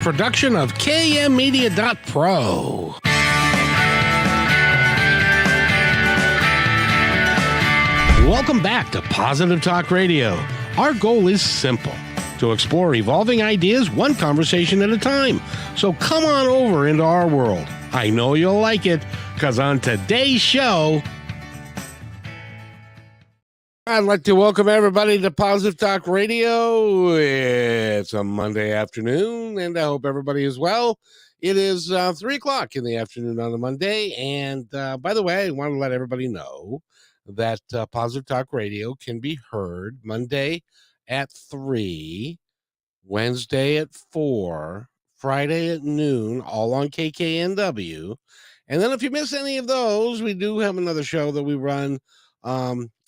Production of KMmedia.pro. Welcome back to Positive Talk Radio. Our goal is simple: to explore evolving ideas one conversation at a time. So come on over into our world. I know you'll like it, because on today's show, I'd like to welcome everybody to Positive Talk Radio. It's a Monday afternoon, and I hope everybody is well. It is 3 o'clock in the afternoon on a Monday, and by the way, I want to let everybody know that Positive Talk Radio can be heard Monday at 3, Wednesday at 4, Friday at noon, all on KKNW. And then if you miss any of those, we do have another show that we run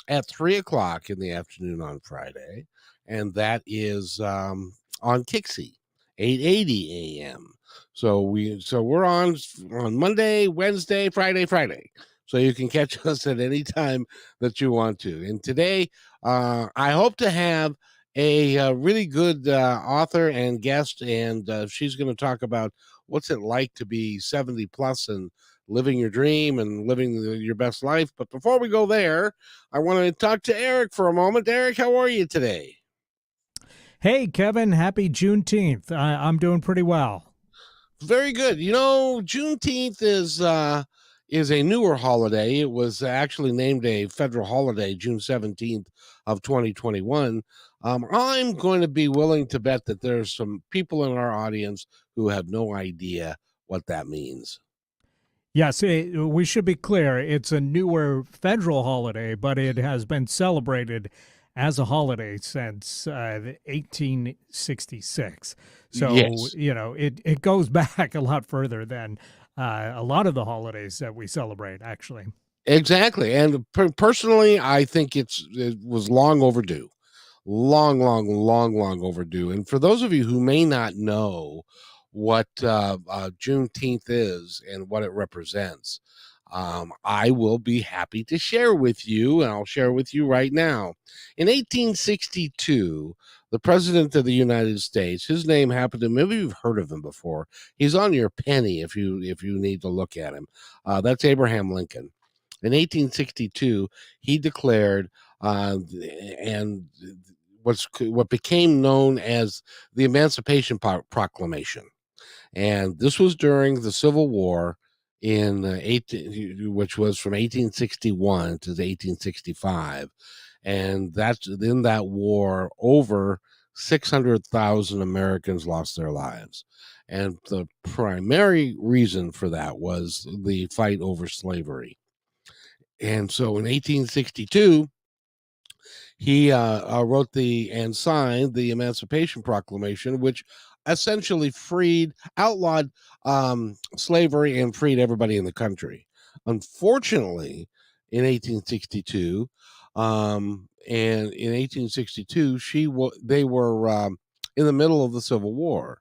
at 3 o'clock in the afternoon on Friday, and that is on Kixie, 880 a.m. So we're on Monday, Wednesday, Friday. So you can catch us at any time that you want to. And today, I hope to have a really good author and guest, and she's going to talk about what's it like to be 70 plus and living your dream and living your best life. But before we go there, I want to talk to Eric for a moment. Eric, how are you today? Hey, Kevin, happy Juneteenth. I'm doing pretty well. Very good. You know, Juneteenth is a newer holiday. It was actually named a federal holiday, June 17th of 2021. I'm going to be willing to bet that there's some people in our audience who have no idea what that means. Yes, we should be clear. It's a newer federal holiday, but it has been celebrated as a holiday since 1866. So, yes. You know, it goes back a lot further than a lot of the holidays that we celebrate, actually. Exactly. And personally, I think it was long overdue. Long overdue. And for those of you who may not know what Juneteenth is and what it represents, I will be happy to share with you, and I'll share with you right now. In 1862, the President of the United States, his name happened to, maybe you've heard of him before. He's on your penny if you need to look at him. That's Abraham Lincoln. In 1862, he declared and what became known as the Emancipation Proclamation. And this was during the Civil War which was from 1861 to 1865. And that's in that war, over 600,000 Americans lost their lives. And the primary reason for that was the fight over slavery. And so in 1862, he wrote and signed the Emancipation Proclamation, which essentially outlawed slavery and freed everybody in the country. Unfortunately, in 1862, they were in the middle of the Civil War.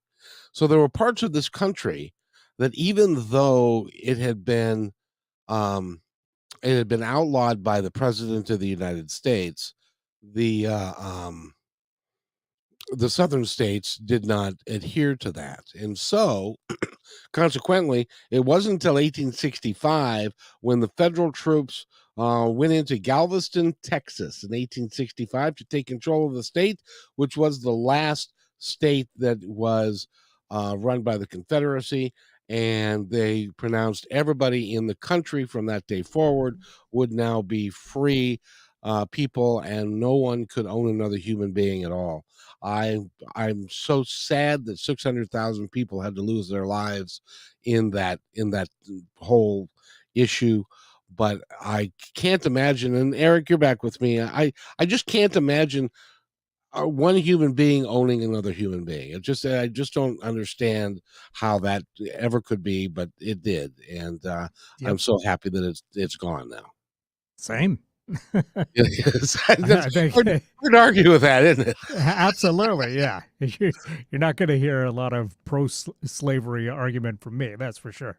So there were parts of this country that, even though it had been outlawed by the President of the United States, the southern states did not adhere to that. And so consequently, it wasn't until 1865 when the federal troops went into Galveston, Texas in 1865 to take control of the state, which was the last state that was run by the Confederacy. And they pronounced everybody in the country from that day forward would now be free people, and no one could own another human being at all. I'm so sad that 600,000 people had to lose their lives in that whole issue, but I can't imagine. And Eric, you're back with me. I just can't imagine one human being owning another human being. I just don't understand how that ever could be, but it did, and yep. I'm so happy that it's gone now. Same. Yes. Hard to argue with that, isn't it? Absolutely, yeah. You're not going to hear a lot of pro-slavery argument from me, that's for sure.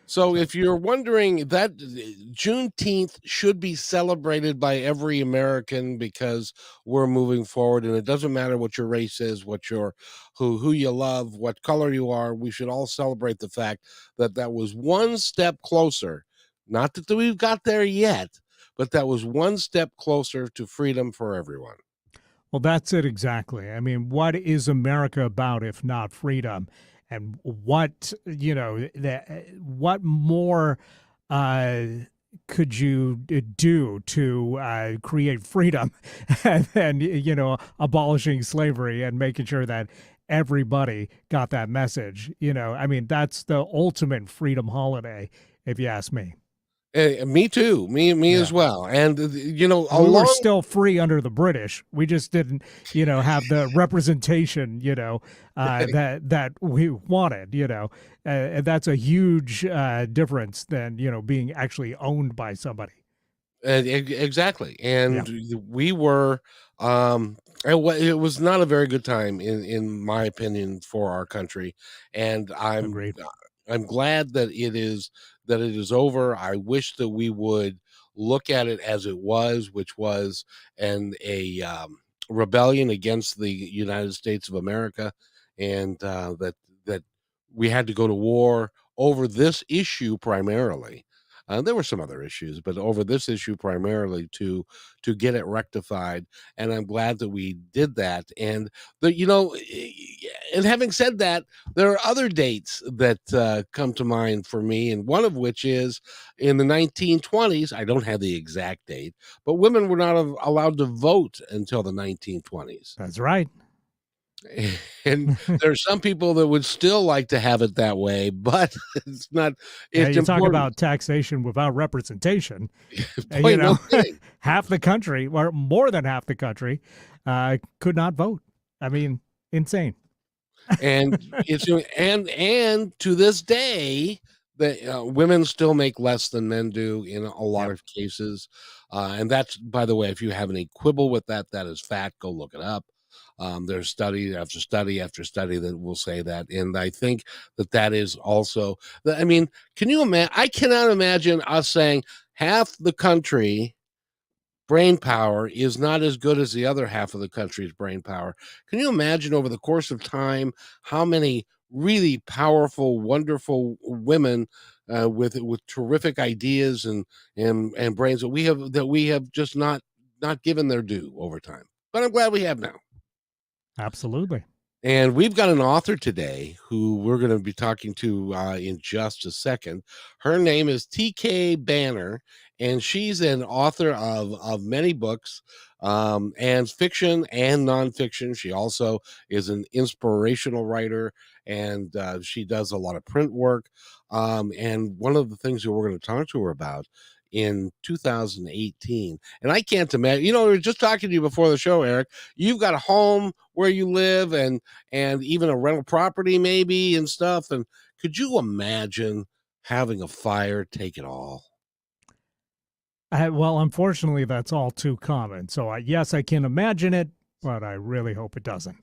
So if you're wondering, that Juneteenth should be celebrated by every American because we're moving forward, and it doesn't matter what your race is, what your who you love, what color you are. We should all celebrate the fact that that was one step closer. Not that we've got there yet, but that was one step closer to freedom for everyone. Well, that's it exactly. I mean, what is America about if not freedom? And what, what more uh, could you do to create freedom than, abolishing slavery and making sure that everybody got that message? I mean, that's the ultimate freedom holiday, if you ask me. Me too. Me as Yeah. well. And And we were still free under the British. We just didn't, have the representation, that we wanted, and that's a huge difference than, being actually owned by somebody. Exactly. And Yeah, we were it was not a very good time in my opinion for our country, and agreed. I'm glad that it is over. I wish that we would look at it as it was, which was a rebellion against the United States of America, and that we had to go to war over this issue primarily. There were some other issues, but over this issue primarily to get it rectified. And I'm glad that we did that. And and having said that, there are other dates that come to mind for me, and one of which is in the 1920s. I don't have the exact date, but women were not allowed to vote until the 1920s. That's right. And there are some people that would still like to have it that way, but it's not. Yeah, It's you talk important. about taxation without representation. Boy, no kidding. Half the country, or more than half the country, could not vote. I mean, insane. And it's and to this day, the women still make less than men do in a lot Yep. of cases. And that's, by the way, if you have any quibble with that, that is fact. Go look it up. There's study after study after study that will say that, and I think that that is also. I mean, can you imagine? I cannot imagine us saying half the country brain power is not as good as the other half of the country's brain power. Can you imagine over the course of time how many really powerful, wonderful women with terrific ideas and brains that we have just not given their due over time? But I'm glad we have now. Absolutely. And we've got an author today who we're going to be talking to in just a second. Her name is TK Banner, and she's an author of many books, and fiction and nonfiction. She also is an inspirational writer, and she does a lot of print work. And one of the things that we're going to talk to her about in 2018, and I can't imagine, we were just talking to you before the show, Eric. You've got a home where you live, and even a rental property maybe and stuff. And could you imagine having a fire take it all? Well, unfortunately, that's all too common. So, yes, I can imagine it, but I really hope it doesn't.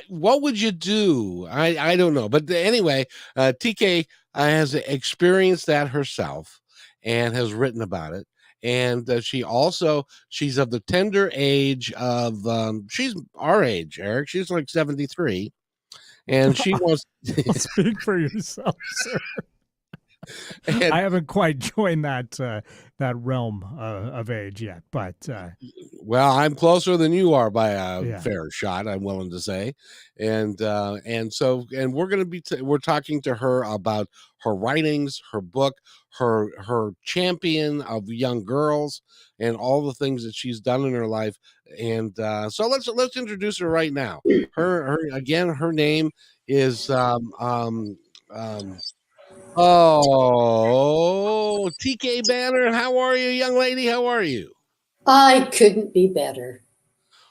What would you do? I don't know. But anyway, TK has experienced that herself and has written about it. And she's of the tender age of, she's our age, Eric. She's like 73. And she wants. Speak for yourself, sir. And, I haven't quite joined that realm of age yet, but well, I'm closer than you are by a yeah. fair shot, I'm willing to say. And we're going to be we're talking to her about her writings, her book, her champion of young girls, and all the things that she's done in her life. And so let's introduce her right now. Her name is TK Banner. How are you, young lady? How are you? I couldn't be better.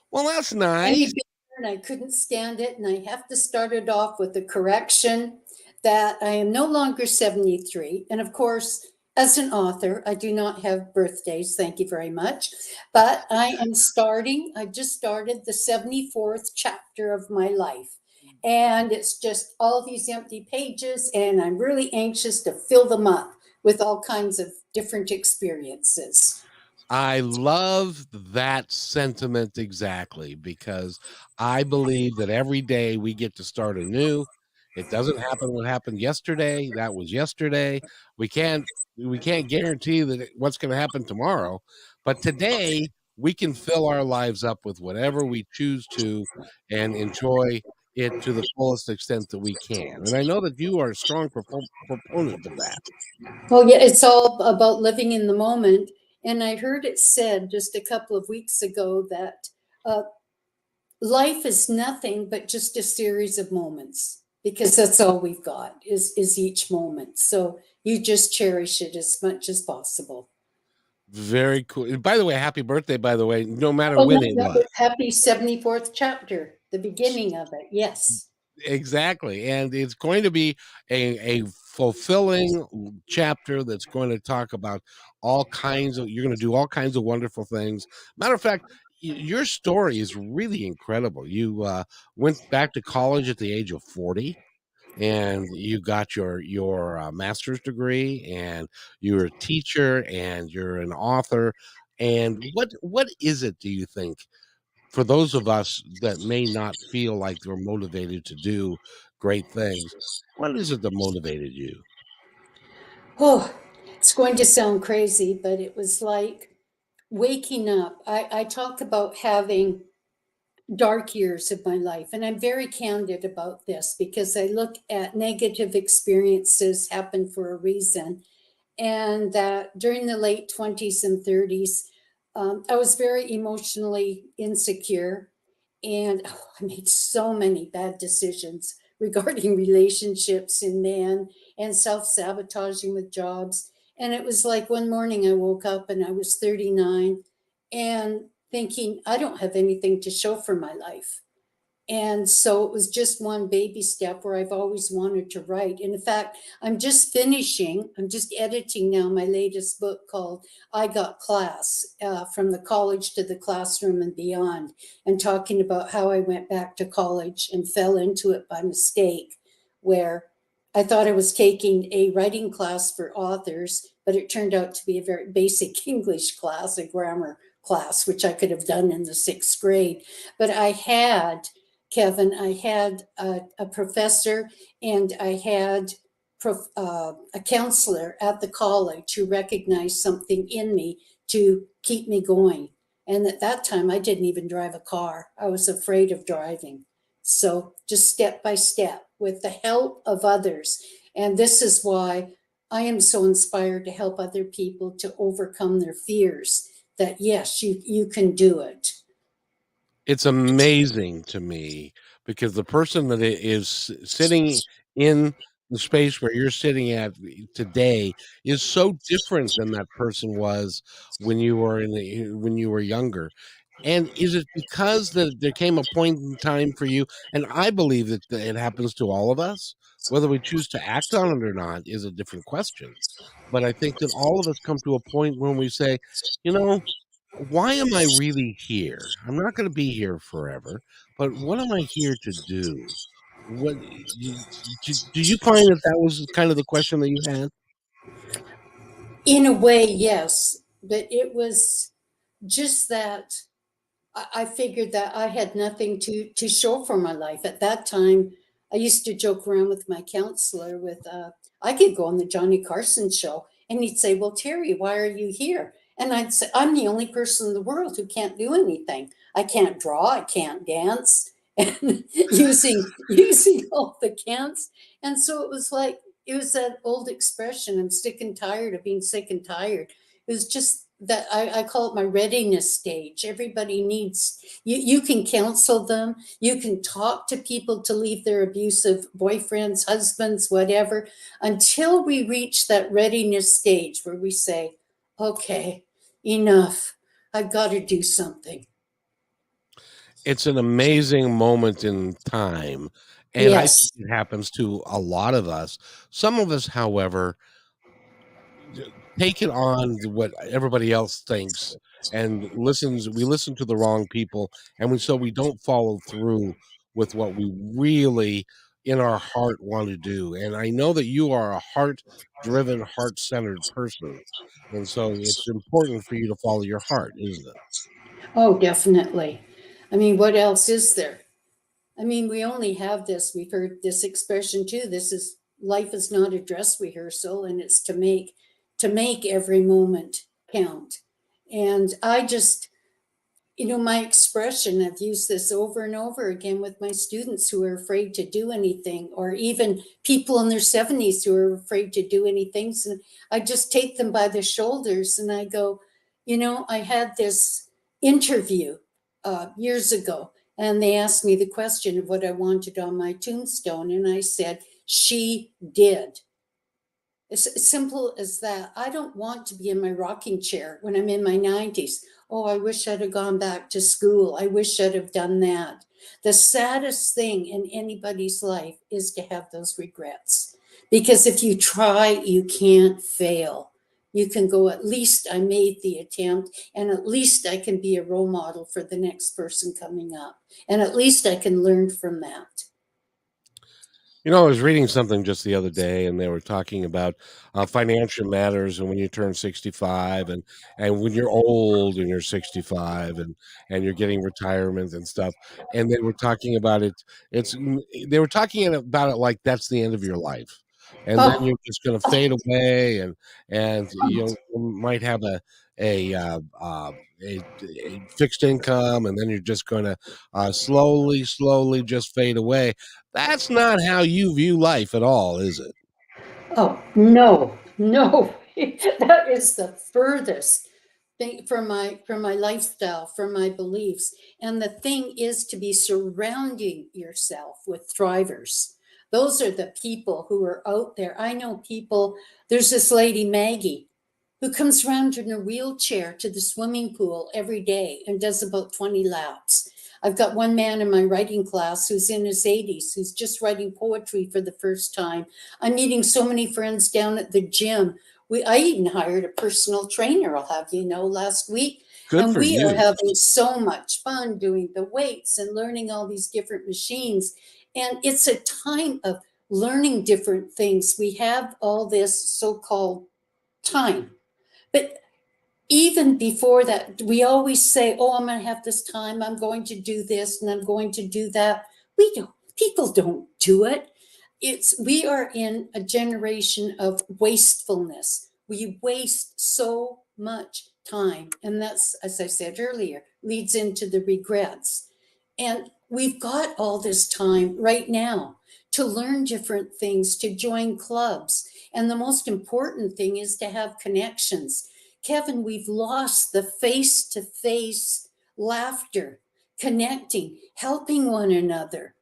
Well, that's Any nice. better, and I couldn't stand it. And I have to start it off with the correction that I am no longer 73. And of course, As an author, I do not have birthdays, thank you very much. But I just started the 74th chapter of my life. And it's just all these empty pages, and I'm really anxious to fill them up with all kinds of different experiences. I love that sentiment exactly because I believe that every day we get to start anew. It doesn't happen what happened yesterday. That was yesterday. We can't guarantee that what's going to happen tomorrow, but today we can fill our lives up with whatever we choose to and enjoy it to the fullest extent that we can. And I know that you are a strong proponent of that. Well, yeah, it's all about living in the moment. And I heard it said just a couple of weeks ago that uh, life is nothing but just a series of moments, because that's all we've got is each moment. So you just cherish it as much as possible. Very cool. And by the way, happy birthday, by the way, no matter Oh, when it was. happy 74th chapter, the beginning of it. Yes. Exactly. And it's going to be a fulfilling chapter that's going to talk about you're going to do all kinds of wonderful things. Matter of fact, your story is really incredible. You went back to college at the age of 40 and you got your master's degree, and you're a teacher and you're an author. And what is it, do you think, for those of us that may not feel like they're motivated to do great things, what is it that motivated you? Oh, it's going to sound crazy, but it was like waking up. I talk about having dark years of my life, and I'm very candid about this because I look at negative experiences happen for a reason. And that during the late 20s and 30s, I was very emotionally insecure. And I made so many bad decisions regarding relationships in men and self sabotaging with jobs. And it was like one morning I woke up and I was 39 and thinking, I don't have anything to show for my life. And so it was just one baby step where I've always wanted to write. And in fact, I'm just editing now my latest book called I Got Class, From the College to the Classroom and Beyond, and talking about how I went back to college and fell into it by mistake, where I thought I was taking a writing class for authors, but it turned out to be a very basic English class, a grammar class, which I could have done in the sixth grade. But Kevin, I had a professor and I had a counselor at the college who recognized something in me to keep me going. And at that time, I didn't even drive a car. I was afraid of driving. So just step by step with the help of others. And this is why I am so inspired to help other people to overcome their fears, that yes, you can do it. It's amazing to me because the person that is sitting in the space where you're sitting at today is so different than that person was when you were younger. And is it because that there came a point in time for you? And I believe that it happens to all of us. Whether we choose to act on it or not is a different question. But I think that all of us come to a point when we say, you know, why am I really here? I'm not going to be here forever, but what am I here to do? What do you find that that was kind of the question that you had? In a way, yes, but it was just that I figured that I had nothing to show for my life at that time. I used to joke around with my counselor with I could go on the Johnny Carson show, and he'd say, "Well, Terry, why are you here?" And I'd say, "I'm the only person in the world who can't do anything. I can't draw, I can't dance," and using all the can'ts. And so it was that old expression, I'm sick and tired of being sick and tired. It was just that I call it my readiness stage. Everybody needs, you can counsel them, you can talk to people to leave their abusive boyfriends, husbands, whatever, until we reach that readiness stage where we say, okay, enough. I've got to do something. It's an amazing moment in time, and I think Yes. it happens to a lot of us. Some of us, however, take it on what everybody else thinks and we listen to the wrong people, and so we don't follow through with what we really in our heart want to do. And I know that you are a heart driven, heart centered person, and so it's important for you to follow your heart, isn't it? Oh, definitely. I mean, what else is there? I mean, we only have this. We've heard this expression too. This is life is not a dress rehearsal, and it's to make every moment count. And I just, my expression, I've used this over and over again with my students who are afraid to do anything, or even people in their 70s who are afraid to do anything. So I just take them by the shoulders and I go, I had this interview years ago, and they asked me the question of what I wanted on my tombstone. And I said, she did. It's as simple as that. I don't want to be in my rocking chair when I'm in my 90s. Oh, I wish I'd have gone back to school. I wish I'd have done that. The saddest thing in anybody's life is to have those regrets. Because if you try, you can't fail. You can go, at least I made the attempt, and at least I can be a role model for the next person coming up. And at least I can learn from that. I was reading something just the other day, and they were talking about financial matters, and when you turn 65, and when you're old and you're 65, and you're getting retirement and stuff, and they were talking about it. They were talking about it like that's the end of your life, and then Oh, you're just going to fade away, and you might have a, uh, uh, a fixed income, and then you're just going to slowly just fade away. That's not how you view life at all, is it? oh, no, no. That is the furthest thing from my lifestyle, from my beliefs. And the thing is to be surrounding yourself with thrivers. Those are the people who are out there. I know people, there's this lady, Maggie, who comes around in a wheelchair to the swimming pool every day and does about 20 laps. I've got one man in my writing class who's in his 80s, who's just writing poetry for the first time. I'm meeting so many friends down at the gym. I even hired a personal trainer, I'll have you know, last week. Good And for we are you. having so much fun doing the weights and learning all these different machines. And it's a time of learning different things. We have all this so called time. But even before that, we always say, oh, I'm going to have this time. I'm going to do this and I'm going to do that. People don't do it. We are in a generation of wastefulness. We waste so much time. And that's, as I said earlier, leads into the regrets. And we've got all this time right now to learn different things, to join clubs. And the most important thing is to have connections. Kevin, we've lost the face to face laughter, connecting, helping one another.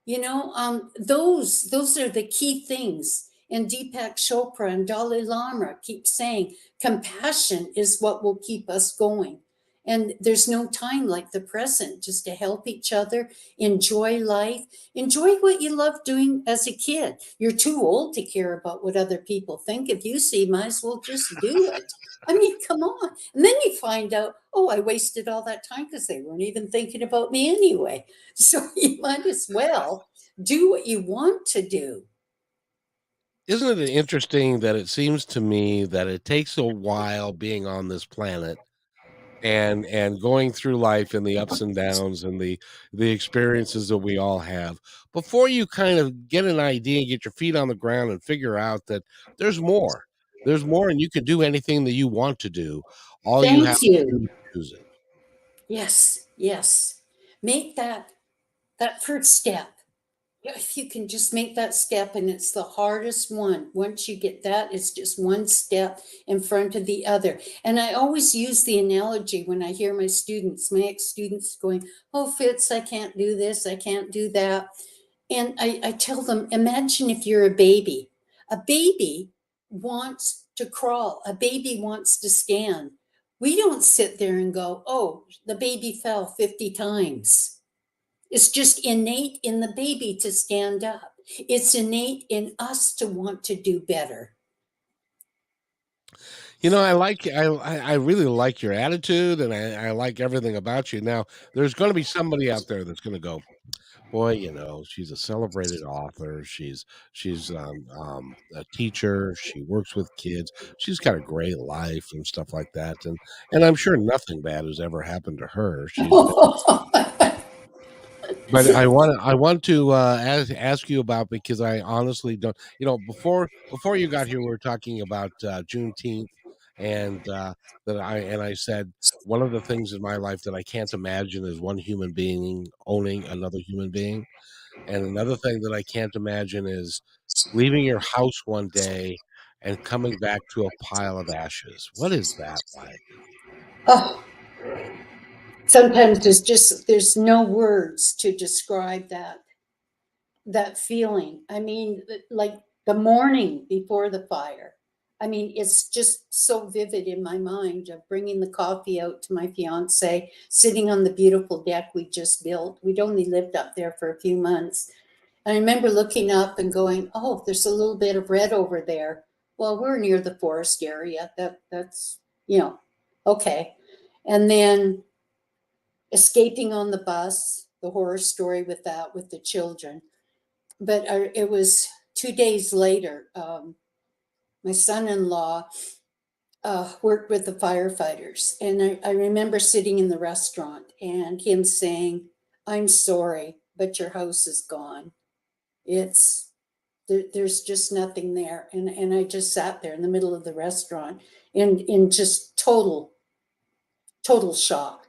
Those are the key things. And Deepak Chopra and Dalai Lama keep saying compassion is what will keep us going. And there's no time like the present just to help each other, enjoy life, enjoy what you loved doing as a kid. You're too old to care about what other people think of you, so you might as well just do it. I mean, come on. And then you find out, oh, I wasted all that time because they weren't even thinking about me anyway. So you might as well do what you want to do. Isn't it interesting that it seems to me that it takes a while being on this planet and going through life and the ups and downs and the experiences that we all have before you kind of get an idea and get your feet on the ground and figure out that there's more. There's more, and you can do anything that you want to do. All you have Thank to you. do is choose it. Yes, yes. Make that first step. Yeah, if you can just make that step, and it's the hardest one. Once you get that, it's just one step in front of the other. And I always use the analogy when I hear my ex-students going, oh, Fitz, I can't do this, I can't do that. And I tell them, imagine if you're a baby. A baby wants to crawl, a baby wants to stand. We don't sit there and go, oh, the baby fell 50 times. It's just innate in the baby to stand up. It's innate in us to want to do better. I really like your attitude, and I like everything about you. Now, there's going to be somebody out there that's going to go, boy, she's a celebrated author. She's a teacher. She works with kids. She's got a great life and stuff like that. And I'm sure nothing bad has ever happened to her. But I want to ask you about, because I honestly don't. Before you got here, we were talking about Juneteenth, and I said one of the things in my life that I can't imagine is one human being owning another human being, and another thing that I can't imagine is leaving your house one day and coming back to a pile of ashes. What is that like? Oh, sometimes there's no words to describe that feeling. I mean, like the morning before the fire. I mean, it's just so vivid in my mind of bringing the coffee out to my fiance, sitting on the beautiful deck we just built. We'd only lived up there for a few months. And I remember looking up and going, "Oh, there's a little bit of red over there." Well, we're near the forest area. That's, okay. And then escaping on the bus, the horror story with that, with the children. But it was 2 days later. My son-in-law worked with the firefighters, and I remember sitting in the restaurant and him saying, "I'm sorry, but your house is gone. It's there's just nothing there." And I just sat there in the middle of the restaurant in just total shock.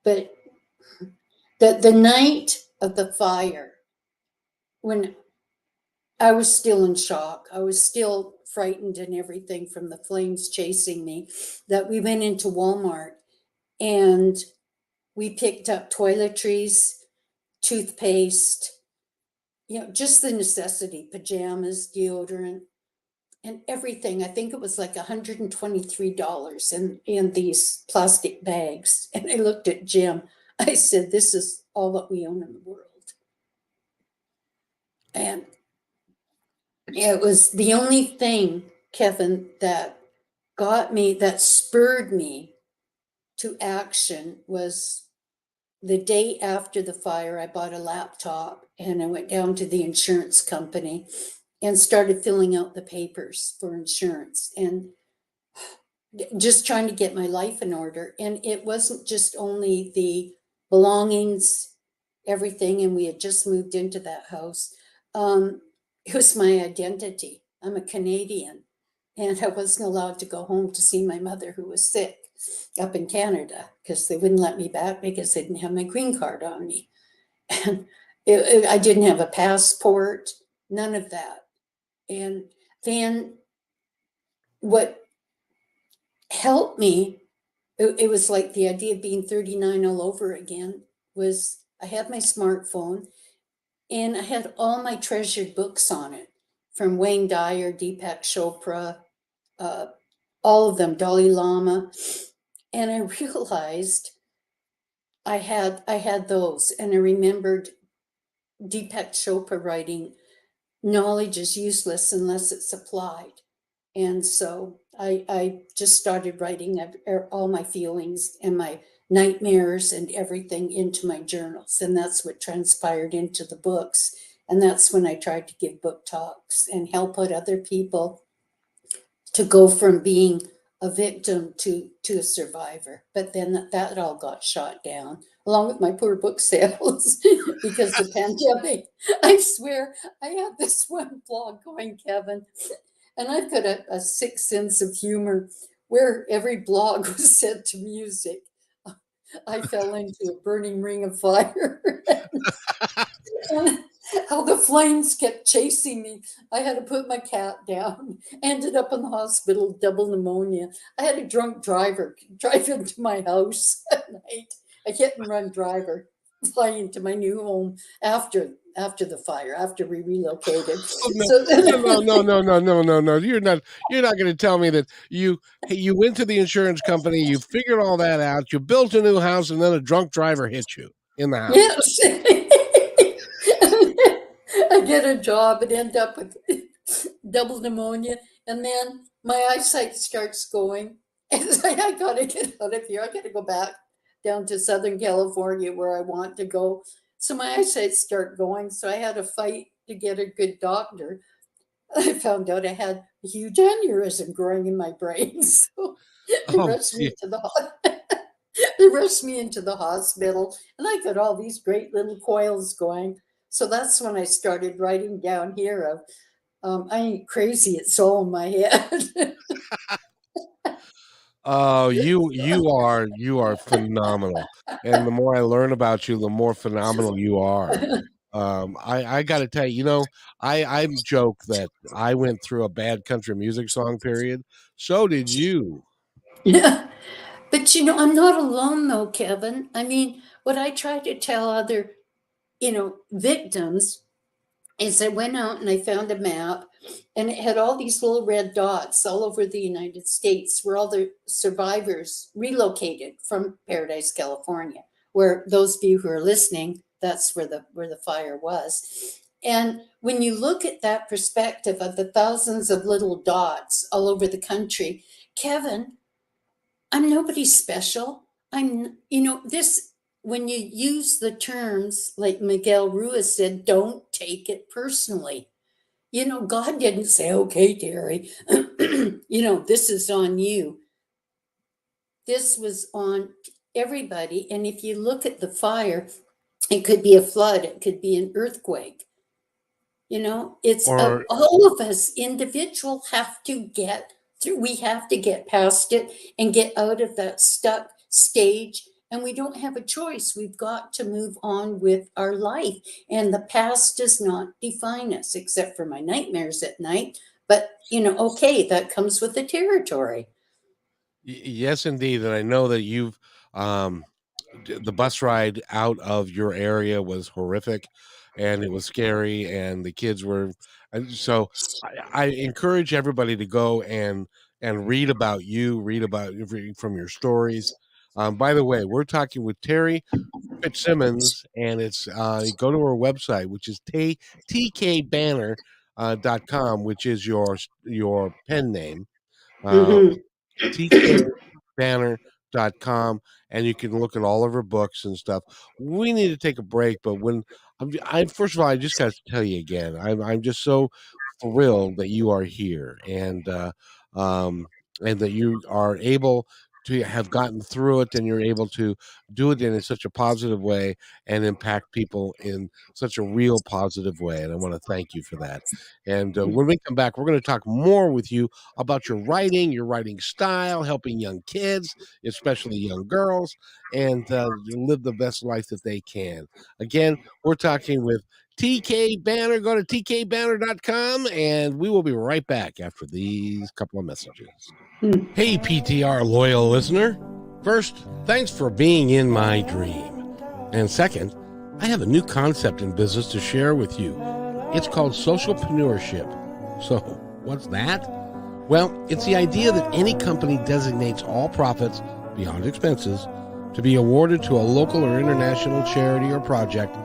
But the night of the fire, when I was still in shock, I was still frightened and everything from the flames chasing me, that we went into Walmart and we picked up toiletries, toothpaste, just the necessity, pajamas, deodorant, and everything. I think it was like $123 in these plastic bags. And I looked at Jim. I said, "This is all that we own in the world." And it was the only thing, Kevin, that that spurred me to action was the day after the fire. I bought a laptop and I went down to the insurance company and started filling out the papers for insurance and just trying to get my life in order. And it wasn't just only the belongings, everything, and we had just moved into that house. It was my identity. I'm a Canadian, and I wasn't allowed to go home to see my mother, who was sick up in Canada, because they wouldn't let me back because they didn't have my green card on me. And I didn't have a passport, none of that. And then what helped me, it was like the idea of being 39 all over again, was I had my smartphone and I had all my treasured books on it, from Wayne Dyer, Deepak Chopra, all of them, Dalai Lama. And I realized I had those, and I remembered Deepak Chopra writing, "Knowledge is useless unless it's applied." And so I just started writing all my feelings and my nightmares and everything into my journals. And that's what transpired into the books. And that's when I tried to give book talks and help out other people to go from being a victim to a survivor. But then that all got shot down, along with my poor book sales, because the pandemic. I swear, I had this one blog going, Kevin, and I've got a sick sense of humor, where every blog was set to music. I fell into a burning ring of fire. And how the flames kept chasing me. I had to put my cat down. Ended up in the hospital, double pneumonia. I had a drunk driver drive into my house at night. A hit and run driver fly into my new home after the fire, after we relocated. No. You're not going to tell me that you went to the insurance company, you figured all that out, you built a new house, and then a drunk driver hit you in the house. Yes. I get a job and end up with double pneumonia. And then my eyesight starts going. And I gotta get out of here. I gotta go back down to Southern California where I want to go. So my eyesight start going. So I had to fight to get a good doctor. I found out I had a huge aneurysm growing in my brain. So they Oh, rushed me to the hospital, and I got all these great little coils going. So that's when I started writing down here of I ain't crazy, it's all in my head. oh, you are phenomenal. And the more I learn about you, the more phenomenal you are. I got to tell you, I joke that I went through a bad country music song period. So did you. Yeah. But I'm not alone though, Kevin. I mean, what I try to tell other, victims is I went out and I found a map and it had all these little red dots all over the United States where all the survivors relocated from Paradise, California, where those of you who are listening, that's where the fire was. And when you look at that perspective of the thousands of little dots all over the country, Kevin, I'm nobody special. When you use the terms like Miguel Ruiz said, don't take it personally. God didn't say, okay, Terri, this is on you. This was on everybody. And if you look at the fire, it could be a flood, it could be an earthquake. It's Or all of us individual have to get through. We have to get past it and get out of that stuck stage. And we don't have a choice. We've got to move on with our life. And the past does not define us, except for my nightmares at night. But, okay, that comes with the territory. yes, indeed. And I know that you've the bus ride out of your area was horrific and it was scary and the kids were and so I encourage everybody to go and read about you, read from your stories. By the way, we're talking with Terri Fitzsimmons, and it's go to her website, which is tkbanner.com, which is your pen name. Uh, Mhm. tkbanner.com, and you can look at all of her books and stuff. We need to take a break, but I first of all, I just got to tell you again, I'm just so thrilled that you are here and that you are able to have gotten through it and you're able to do it in such a positive way and impact people in such a real positive way. And I want to thank you for that. And when we come back, we're going to talk more with you about your writing style, helping young kids, especially young girls, and live the best life that they can. Again, we're talking with TK Banner. Go to tkbanner.com, and we will be right back after these couple of messages. Hey, PTR loyal listener. First, thanks for being in my dream. And second, I have a new concept in business to share with you. It's called socialpreneurship. So, what's that? Well, it's the idea that any company designates all profits, beyond expenses, to be awarded to a local or international charity or project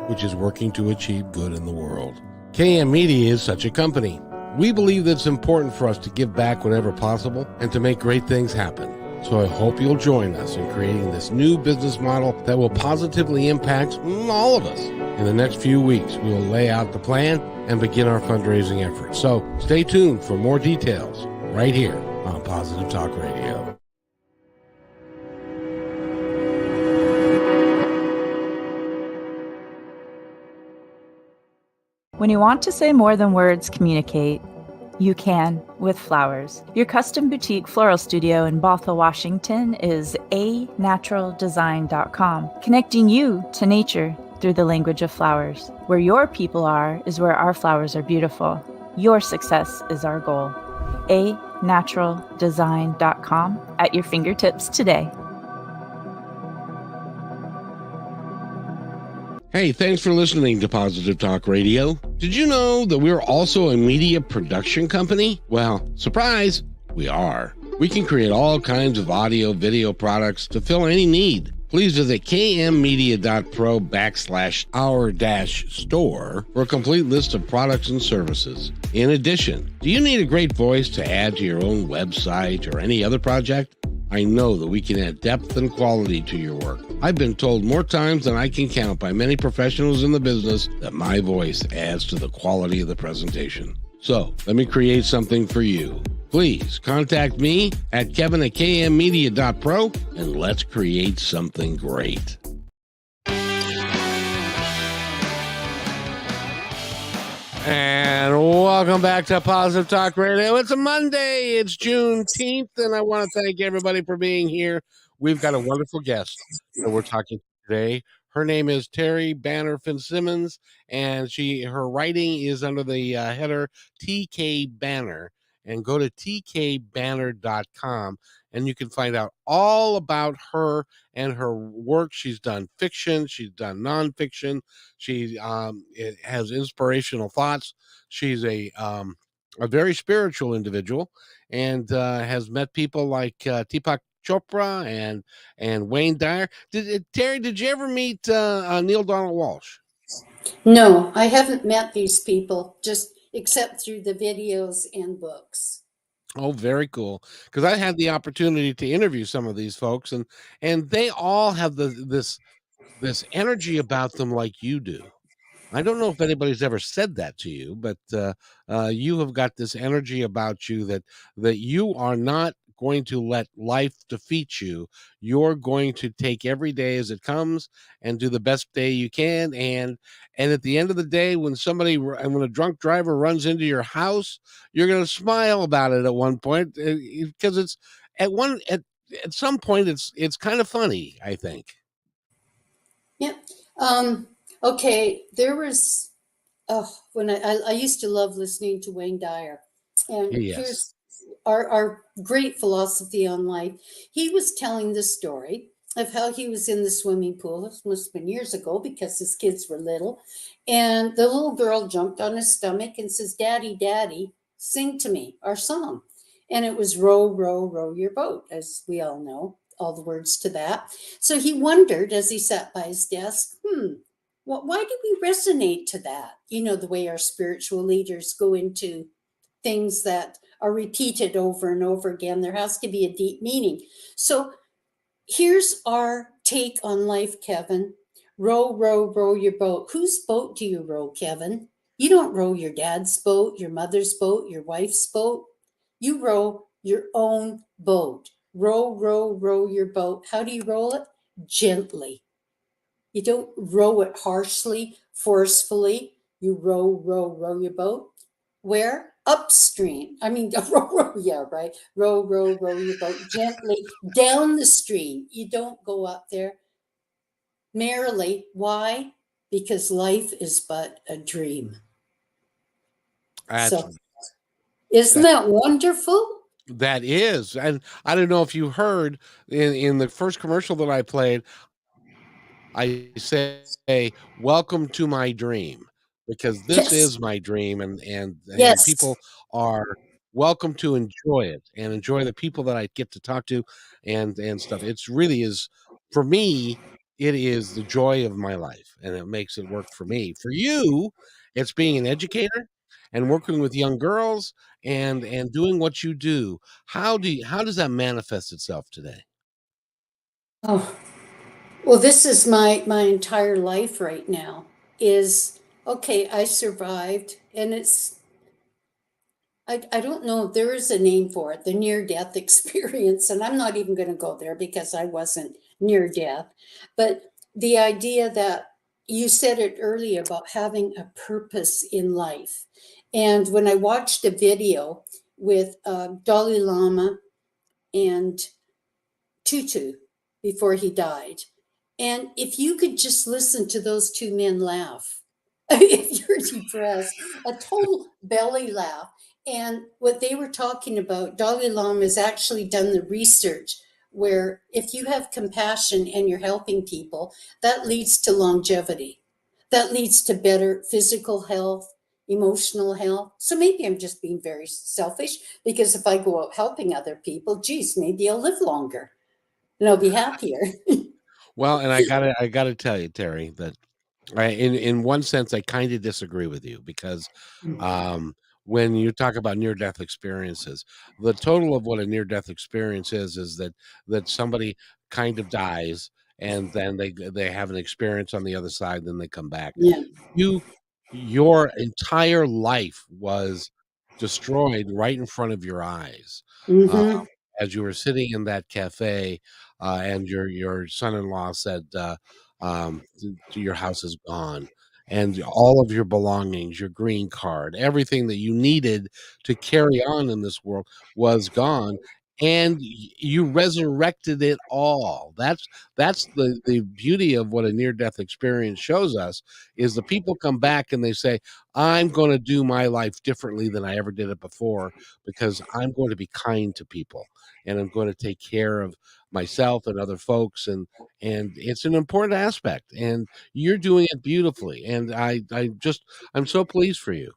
which is working to achieve good in the world. KM Media is such a company. We believe that it's important for us to give back whenever possible and to make great things happen. So I hope you'll join us in creating this new business model that will positively impact all of us. In the next few weeks, we will lay out the plan and begin our fundraising efforts. So stay tuned for more details right here on Positive Talk Radio. When you want to say more than words communicate, you can with flowers. Your custom boutique floral studio in Bothell, Washington is anaturaldesign.com, connecting you to nature through the language of flowers. Where your people are is where our flowers are beautiful. Your success is our goal. anaturaldesign.com at your fingertips today. Hey, thanks for listening to Positive Talk Radio. Did you know that we're also a media production company? Well, surprise, we are. We can create all kinds of audio, video products to fill any need. Please visit kmmedia.pro/our-store for a complete list of products and services. In addition, do you need a great voice to add to your own website or any other project? I know that we can add depth and quality to your work. I've been told more times than I can count by many professionals in the business that my voice adds to the quality of the presentation. So let me create something for you. Please contact me at kevin@kmmedia.pro and let's create something great. And welcome back to Positive Talk Radio. It's a Monday. It's Juneteenth, and I want to thank everybody for being here. We've got a wonderful guest that we're talking to today. Her name is Terri Fitzsimmons, and her writing is under the header TK Banner. And go to tkbanner.com, and you can find out all about her and her work. She's done fiction. She's done nonfiction. She has inspirational thoughts. She's a very spiritual individual, and has met people like Deepak Chopra and Wayne Dyer. Terri, did you ever meet Neil Donald Walsh? No, I haven't met these people, just except through the videos and books. Oh, very cool. Because I had the opportunity to interview some of these folks, and they all have this energy about them like you do. I don't know if anybody's ever said that to you, but you have got this energy about you that you are not going to let life defeat you. You're going to take every day as it comes and do the best day you can. And at the end of the day, when a drunk driver runs into your house, you're going to smile about it at one point, because it's at some point it's kind of funny, I think. Yeah. Okay. There was, when I used to love listening to Wayne Dyer, and Yes. here's our great philosophy on life. He was telling the story of how he was in the swimming pool. This must have been years ago because his kids were little. And the little girl jumped on his stomach and says, "Daddy, Daddy, sing to me our song." And it was "Row, row, row your boat," as we all know, all the words to that. So he wondered as he sat by his desk, why do we resonate to that? You know, the way our spiritual leaders go into things that are repeated over and over again. There has to be a deep meaning. So here's our take on life, Kevin. Row, row, row your boat. Whose boat do you row, Kevin? You don't row your dad's boat, your mother's boat, your wife's boat. You row your own boat. Row, row, row your boat. How do you roll it? Gently. You don't row it harshly, forcefully. You row, row, row your boat. Where? Upstream. I mean, row, yeah, right. Row, row, row your boat gently down the stream. You don't go up there merrily. Why? Because life is but a dream. So, isn't that wonderful? That is. And I don't know if you heard in the first commercial that I played, I say, "Welcome to my dream," because this is my dream, and Yes. people are welcome to enjoy it and enjoy the people that I get to talk to and stuff. It's really is, for me, it is the joy of my life, and it makes it work for me. For you, it's being an educator and working with young girls and doing what you do. How does that manifest itself today? Oh, well, this is my entire life right now is, okay, I survived, and I don't know, there is a name for it, the near-death experience, and I'm not even going to go there because I wasn't near death. But the idea that you said it earlier about having a purpose in life. And when I watched a video with Dalai Lama and Tutu before he died, and if you could just listen to those two men laugh, if you're depressed, a total belly laugh. And what they were talking about, Dalai Lama has actually done the research where if you have compassion and you're helping people, that leads to longevity. That leads to better physical health, emotional health. So maybe I'm just being very selfish, because if I go out helping other people, geez, maybe I'll live longer and I'll be happier. Well, and I gotta tell you, Terry, that in one sense, I kind of disagree with you because um, when you talk about near death experiences, the total of what a near death experience is that somebody kind of dies and then they have an experience on the other side, then they come back. Yeah. You your entire life was destroyed right in front of your eyes. Uh, Mm-hmm. as you were sitting in that cafe, and your son-in-law said, "Your house is gone, and all of your belongings, your green card, everything that you needed to carry on in this world was gone." And you resurrected it all. That's the beauty of what a near-death experience shows us is the people come back and they say, "I'm going to do my life differently than I ever did it before because I'm going to be kind to people and I'm going to take care of myself and other folks." And it's an important aspect, and you're doing it beautifully, and I'm so pleased for you.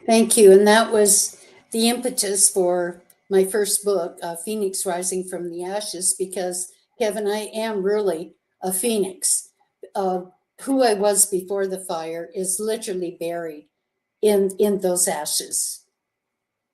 Thank you. And that was the impetus for my first book, Phoenix Rising from the Ashes, because Kevin, I am really a phoenix. Uh, who I was before the fire is literally buried in those ashes.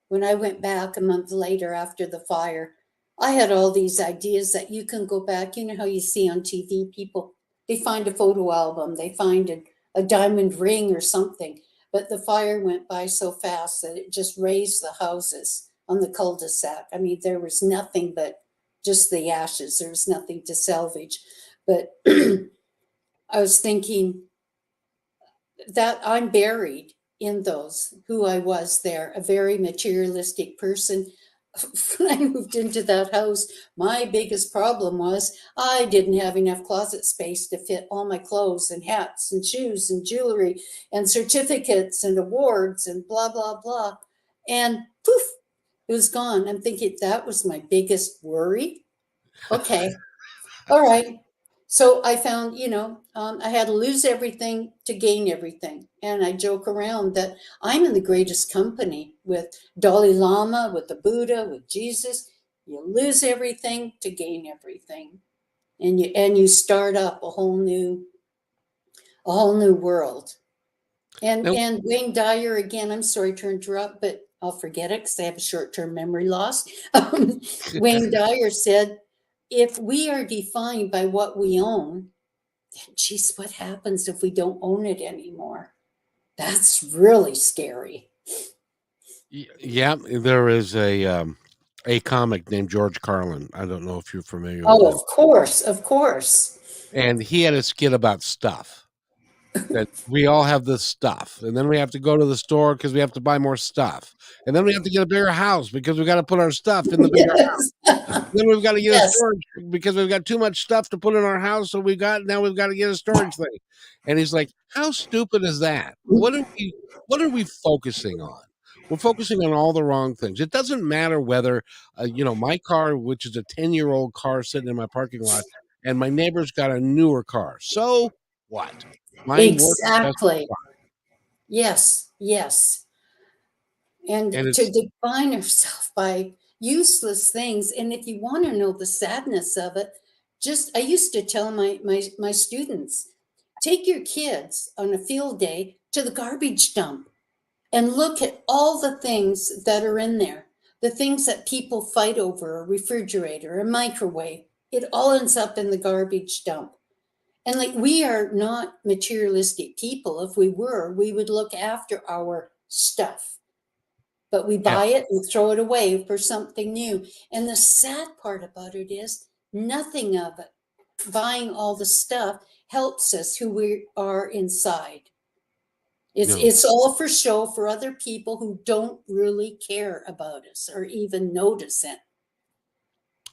When I went back a month later after the fire, I had all these ideas that you can go back. You know how you see on TV people, they find a photo album, they find a diamond ring or something. But the fire went by so fast that it just razed the houses on the cul-de-sac. I mean, there was nothing but just the ashes. There was nothing to salvage. But I was thinking that I'm buried in those who I was there, a very materialistic person. When I moved into that house, my biggest problem was I didn't have enough closet space to fit all my clothes and hats and shoes and jewelry and certificates and awards and blah, blah, blah. And poof, it was gone. I'm thinking that was my biggest worry. Okay, all right. So I found, I had to lose everything to gain everything. And I joke around that I'm in the greatest company with Dalai Lama, with the Buddha, with Jesus. You lose everything to gain everything. And you start up a whole new world. And Now, and Wayne Dyer again, I'm sorry to interrupt, but I'll forget it because I have a short-term memory loss. Wayne Dyer said, if we are defined by what we own, then geez, what happens if we don't own it anymore? That's really scary. yeah, there is a comic named George Carlin. I don't know if you're familiar with Oh, him, of course, of course. and he had a skit about stuff. That we all have this stuff, and then we have to go to the store because we have to buy more stuff, and then we have to get a bigger house because we got to put our stuff in the bigger. Yes. Then we've got to get a Yes. storage because we've got too much stuff to put in our house. So we've got to get a storage thing. And he's like, "How stupid is that? What are we focusing on? We're focusing on all the wrong things. It doesn't matter whether my car, which is a 10-year-old car sitting in my parking lot, and my neighbor's got a newer car. So what? Mine works just Exactly. fine." Yes, yes. And And to it's define ourselves by useless things. And if you want to know the sadness of it, I used to tell my students, take your kids on a field day to the garbage dump and look at all the things that are in there, the things that people fight over, a refrigerator, a microwave. It all ends up in the garbage dump. And like, we are not materialistic people. If we were, we would look after our stuff, but we yeah. buy it and throw it away for something new. And the sad part about it is nothing of it, buying all the stuff, helps us who we are inside. It's No. it's all for show for other people who don't really care about us or even notice it.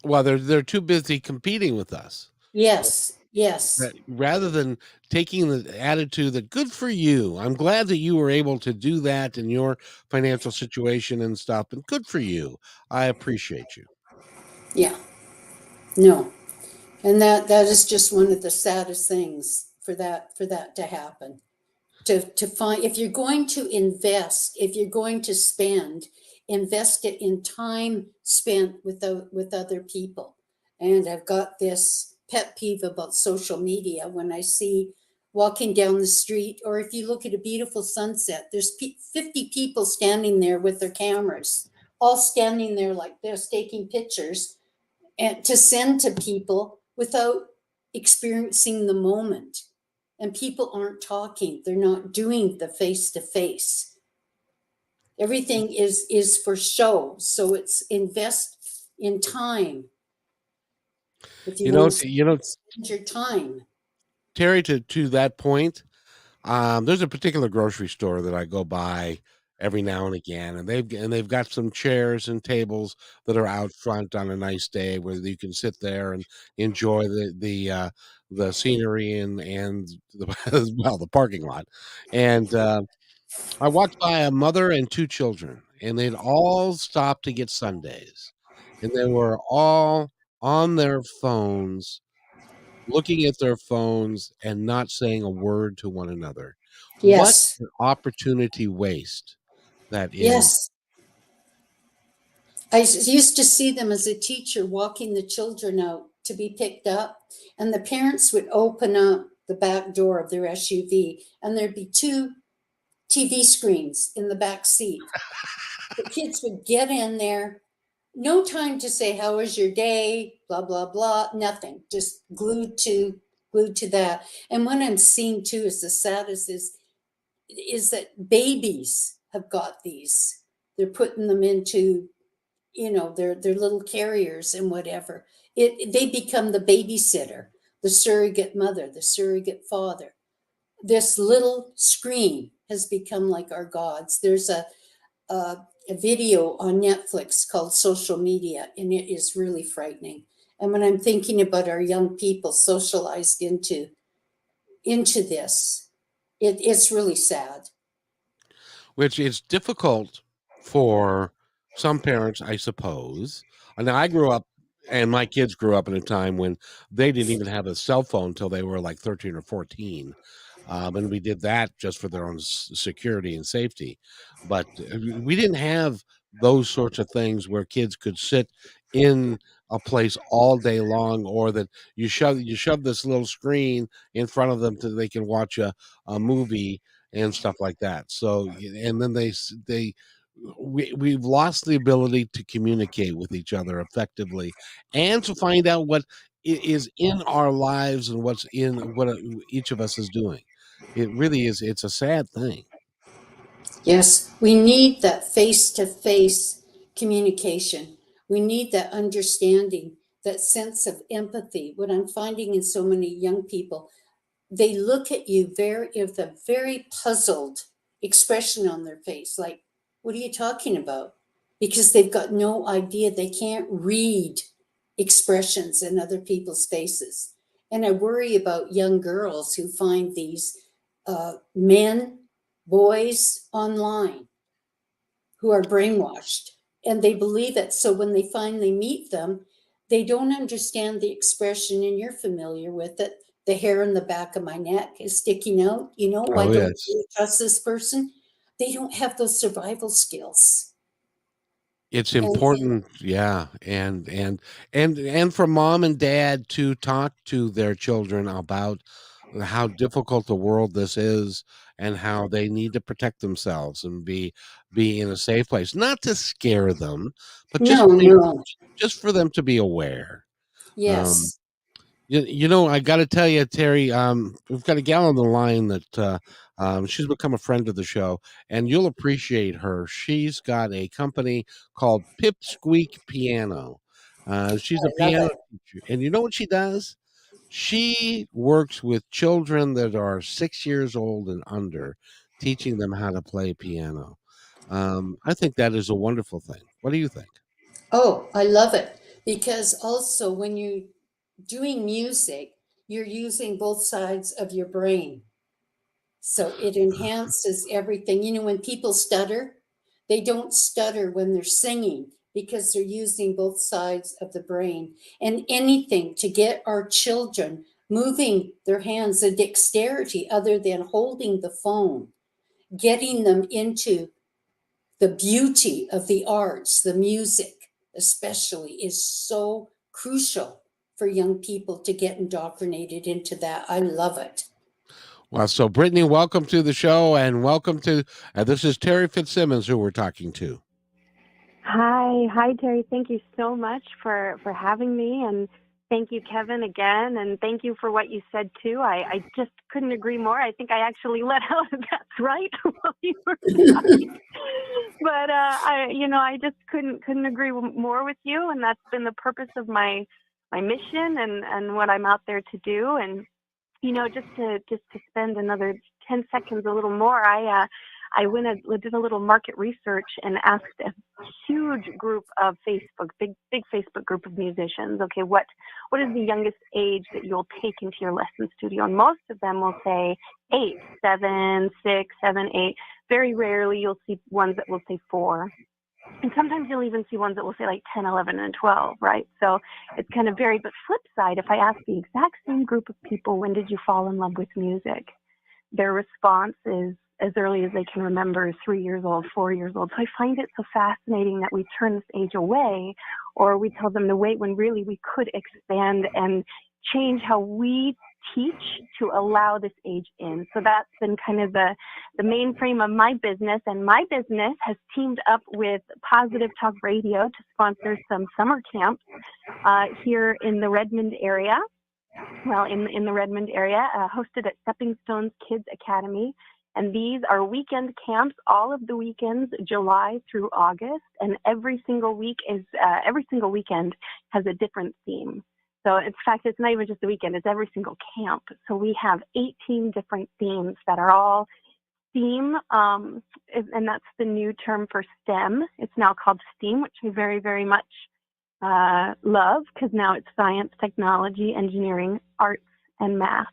Well, they're too busy competing with us. Yes, yes, That rather than taking the attitude that good for you, I'm glad that you were able to do that in your financial situation and stuff, and good for you. I appreciate you. yeah, no. And that is just one of the saddest things for that to happen. To find, if you're going to invest, if you're going to spend, invest it in time spent with other people. And I've got this pet peeve about social media when I see walking down the street, or if you look at a beautiful sunset, there's 50 people standing there with their cameras, all standing there like this, taking pictures and to send to people without experiencing the moment. And people aren't talking. They're not doing the face to face. Everything is for show. So it's invest in time. If you want to spend your time. Terry, to that point, there's a particular grocery store that I go by every now and again, and they've got some chairs and tables that are out front on a nice day where you can sit there and enjoy the scenery and the parking lot. And I walked by a mother and two children, and they'd all stopped to get sundaes, and they were all on their phones, looking at their phones and not saying a word to one another. What Yes. an opportunity waste that is. Yes. I used to see them as a teacher walking the children out to be picked up, and the parents would open up the back door of their SUV, and there'd be 2 TV screens in the back seat. The kids would get in there, no time to say, how was your day? Blah, blah, blah, nothing, just glued to that. And what I'm seeing too is the saddest is that babies have got these. They're putting them into, their little carriers and whatever. They become the babysitter, the surrogate mother, the surrogate father. This little screen has become like our gods. There's a video on Netflix called Social Media, and it is really frightening. And when I'm thinking about our young people socialized into this, it's really sad. Which is difficult for some parents, I suppose. Now, I grew up, and my kids grew up in a time when they didn't even have a cell phone until they were like 13 or 14. And we did that just for their own security and safety. But we didn't have those sorts of things where kids could sit in a place all day long, or that you shove this little screen in front of them so they can watch a movie and stuff like that. So, and then we've lost the ability to communicate with each other effectively and to find out what is in our lives and what each of us is doing. It really is. It's a sad thing. Yes, we need that face-to-face communication. We need that understanding, that sense of empathy. What I'm finding in so many young people, they look at you with a very puzzled expression on their face, like, what are you talking about? Because they've got no idea. They can't read expressions in other people's faces. And I worry about young girls who find these men, boys online who are brainwashed, and they believe it. So when they finally meet them, they don't understand the expression, and you're familiar with it. The hair in the back of my neck is sticking out. I don't really trust this person. They don't have those survival skills. It's important, yeah, and for mom and dad to talk to their children about how difficult the world this is, and how they need to protect themselves and be in a safe place, not to scare them, but just for them to be aware. Yes. I got to tell you, Terry, we've got a gal on the line that she's become a friend of the show, and you'll appreciate her. She's got a company called Pipsqueak Piano. She's a piano teacher, and you know what she does? She works with children that are 6 years old and under, teaching them how to play piano. I think that is a wonderful thing. What do you think? Oh, I love it. Because also when you're doing music, you're using both sides of your brain. So it enhances everything. When people stutter, they don't stutter when they're singing because they're using both sides of the brain. And anything to get our children moving their hands, a dexterity other than holding the phone, getting them into the beauty of the arts, the music especially, is so crucial for young people to get indoctrinated into that. I love it. Well, so Brittany, welcome to the show, and welcome to this is Terri Fitzsimmons who we're talking to. Hi, Terri. Thank you so much for having me, and thank you, Kevin, again, and thank you for what you said too. I just couldn't agree more. I think I actually let out a "that's right" while you were talking, but I just couldn't agree more with you, and that's been the purpose of my mission and what I'm out there to do. And just to spend another 10 seconds, a little more, I went and did a little market research and asked a huge group of big Facebook group of musicians, okay, what is the youngest age that you'll take into your lesson studio? And most of them will say 8, 7, 6, 7, 8. Very rarely you'll see ones that will say 4. And sometimes you'll even see ones that will say like 10, 11, and 12, right? So it's kind of varied. But flip side, if I ask the exact same group of people, when did you fall in love with music? Their response is as early as they can remember, 3 years old, 4 years old. So I find it so fascinating that we turn this age away, or we tell them to wait, when really we could expand and change how we teach to allow this age in. So that's been kind of the main frame of my business. And my business has teamed up with Positive Talk Radio to sponsor some summer camps here in the Redmond area. Well, in the Redmond area, hosted at Stepping Stones Kids Academy. And these are weekend camps, all of the weekends, July through August. And every single weekend has a different theme. So in fact, it's not even just a weekend, it's every single camp. So we have 18 different themes that are all STEAM, and that's the new term for STEM. It's now called STEAM, which we very, very much love, because now it's science, technology, engineering, arts, and math.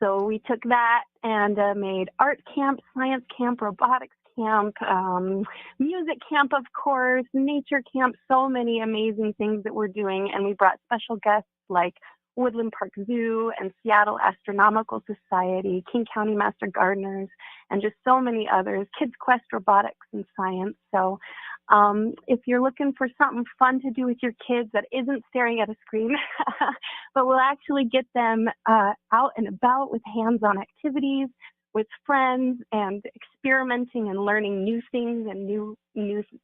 So we took that and made art camp, science camp, robotics camp, music camp, of course, nature camp, so many amazing things that we're doing. And we brought special guests like Woodland Park Zoo and Seattle Astronomical Society, King County Master Gardeners, and just so many others, Kids Quest Robotics and Science. So if you're looking for something fun to do with your kids that isn't staring at a screen, but will actually get them out and about with hands-on activities, with friends, and experimenting and learning new things and new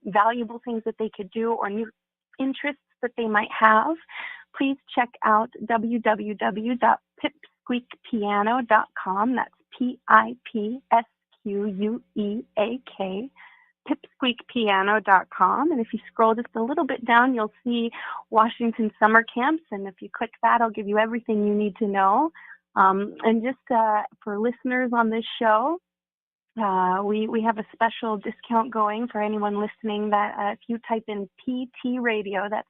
valuable things that they could do, or new interests that they might have, please check out www.pipsqueakpiano.com. That's PIPSQUEAK, pipsqueakpiano.com. And if you scroll just a little bit down, you'll see Washington Summer Camps. And if you click that, it'll give you everything you need to know. And just for listeners on this show, we have a special discount going for anyone listening that if you type in PT Radio, that's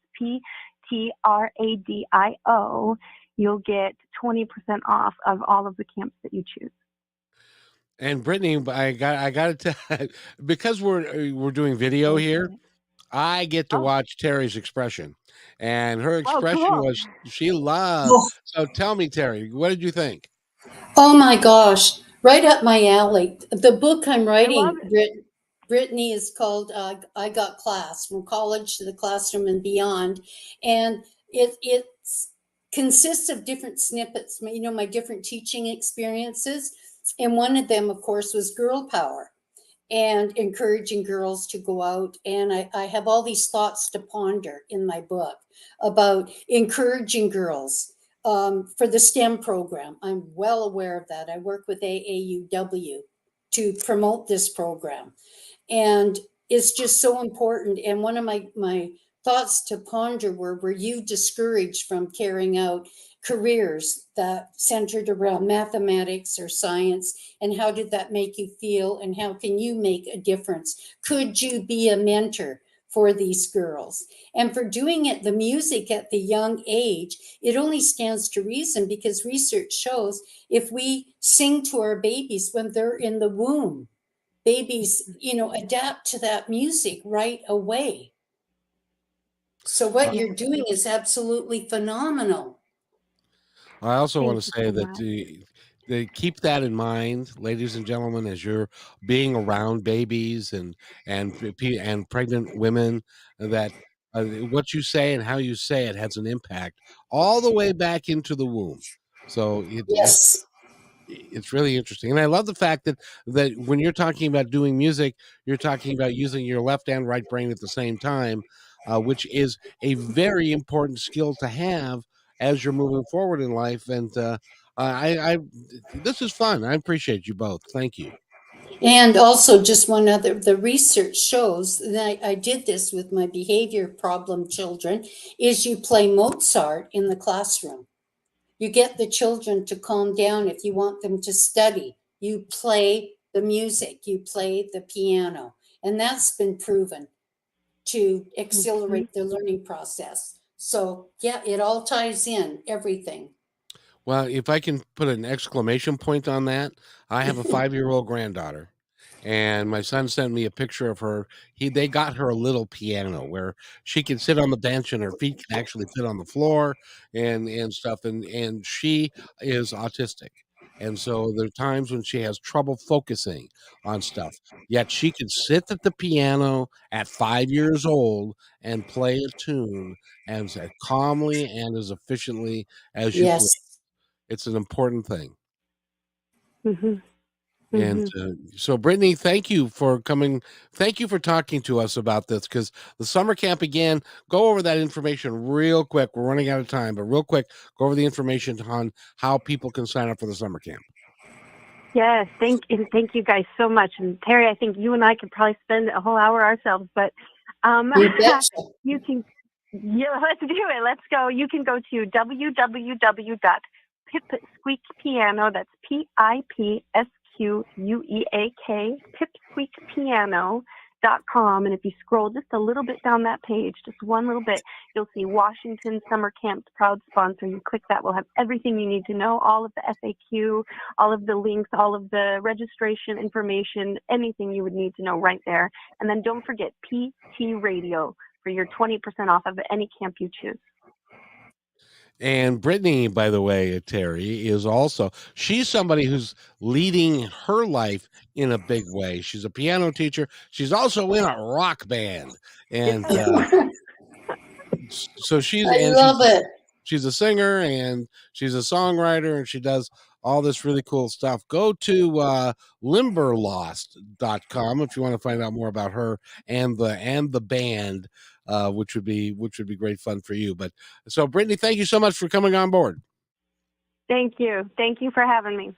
PTRADIO, you'll get 20% off of all of the camps that you choose. And Brittany, I got to tell, because we're doing video here, I get to watch Terry's expression, and her expression was she loved. So tell me, Terri, what did you think? Oh my gosh, right up my alley. The book I'm writing, Brittany, is called I Got Class, From College to the Classroom and Beyond. And it consists of different snippets, my different teaching experiences. And one of them, of course, was girl power and encouraging girls to go out. And I have all these thoughts to ponder in my book about encouraging girls for the STEM program. I'm well aware of that. I work with AAUW to promote this program. And it's just so important. And one of my thoughts to ponder were you discouraged from carrying out careers that centered around mathematics or science? And how did that make you feel? And how can you make a difference? Could you be a mentor for these girls? And for doing it, the music at the young age, it only stands to reason, because research shows if we sing to our babies when they're in the womb, babies, adapt to that music right away. So what you're doing is absolutely phenomenal. I also want to say that they keep that in mind, ladies and gentlemen, as you're being around babies and pregnant women, that what you say and how you say it has an impact all the way back into the womb. So Yes. it's really interesting. And I love the fact that when you're talking about doing music, you're talking about using your left and right brain at the same time, which is a very important skill to have as you're moving forward in life. And I this is fun. I appreciate you both. Thank you. And also, just one other, the research shows that I did this with my behavior problem children, is you play Mozart in the classroom. You get the children to calm down if you want them to study. You play the music, you play the piano, and that's been proven to accelerate the learning process. So, yeah, it all ties in, everything. Well, if I can put an exclamation point on that, I have a 5-year-old granddaughter, and my son sent me a picture of her. They got her a little piano where she can sit on the bench and her feet can actually fit on the floor and stuff. And she is autistic. And so there are times when she has trouble focusing on stuff. Yet she can sit at the piano at 5 years old and play a tune as calmly and as efficiently as you Yes. please. It's an important thing. Mm-hmm. And so, Brittany, thank you for coming. Thank you for talking to us about this, because the summer camp, again, go over that information real quick. We're running out of time, but real quick, go over the information on how people can sign up for the summer camp. Yes, thank you guys so much. And Terry, I think you and I could probably spend a whole hour ourselves, but you can, let's do it. Let's go. You can go to www.pipsqueakpiano, that's PIPSQUEAK, pipsqueakpiano.com. And if you scroll just a little bit down that page, just one little bit, you'll see Washington Summer Camp's proud sponsor. You click that, we'll have everything you need to know, all of the FAQ, all of the links, all of the registration information, anything you would need to know right there. And then don't forget PT Radio for your 20% off of any camp you choose. And Brittany, by the way, Terri, is also, she's somebody who's leading her life in a big way. She's a piano teacher. She's also in a rock band. And so she's a singer and she's a songwriter, and she does all this really cool stuff. Go to limberlost.com if you want to find out more about her and the band, which would be great fun for you. But so, Brittany, thank you so much for coming on board. Thank you for having me.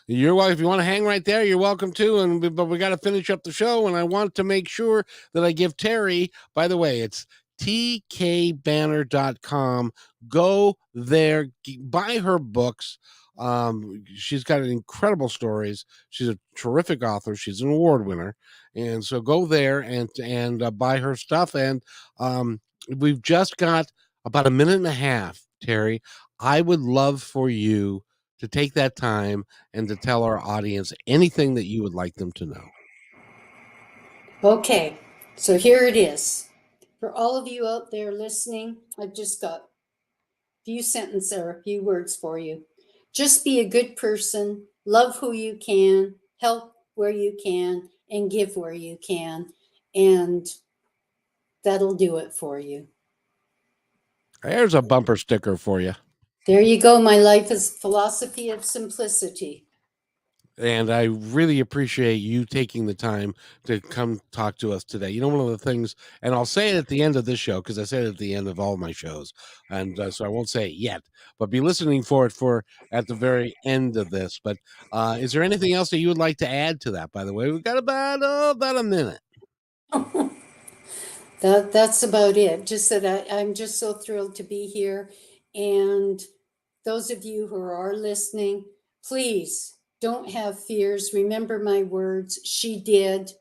You're welcome. If you want to hang right there, you're welcome to. But we got to finish up the show, and I want to make sure that I give Terri, by the way, it's tkbanner.com. Go there, buy her books. She's got incredible stories. She's a terrific author. She's an award winner. And so go there and buy her stuff. And we've just got about a minute and a half, Terri. I would love for you to take that time and to tell our audience anything that you would like them to know. Okay, so here it is. For all of you out there listening, I've just got a few sentences or a few words for you. Just be a good person, love who you can, help where you can, and give where you can. And that'll do it for you. There's a bumper sticker for you. There you go. My life is philosophy of simplicity. And I really appreciate you taking the time to come talk to us today. You know, one of the things, and I'll say it at the end of this show, because I say it at the end of all my shows, and so I won't say it yet, but be listening for it at the very end of this. But is there anything else that you would like to add to that, by the way? We've got about a minute. That's about it. Just that I'm just so thrilled to be here. And those of you who are listening, please don't have fears. Remember my words. She did.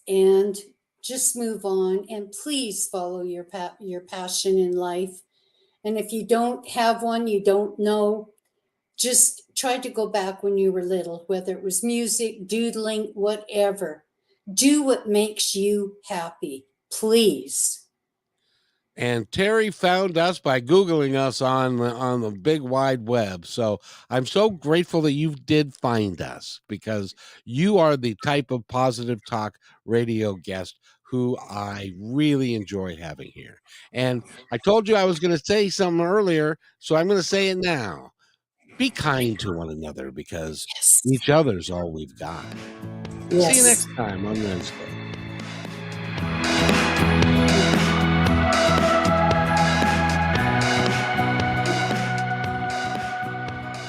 And just move on. And please follow your passion in life. And if you don't have one, you don't know, just try to go back when you were little, whether it was music, doodling, whatever. Do what makes you happy, please. And Terri found us by Googling us on the big wide web. So I'm so grateful that you did find us, because you are the type of positive talk radio guest who I really enjoy having here. And I told you I was going to say something earlier, so I'm going to say it now. Be kind to one another because Yes. each other's all we've got. See you Yes. next time on Wednesday.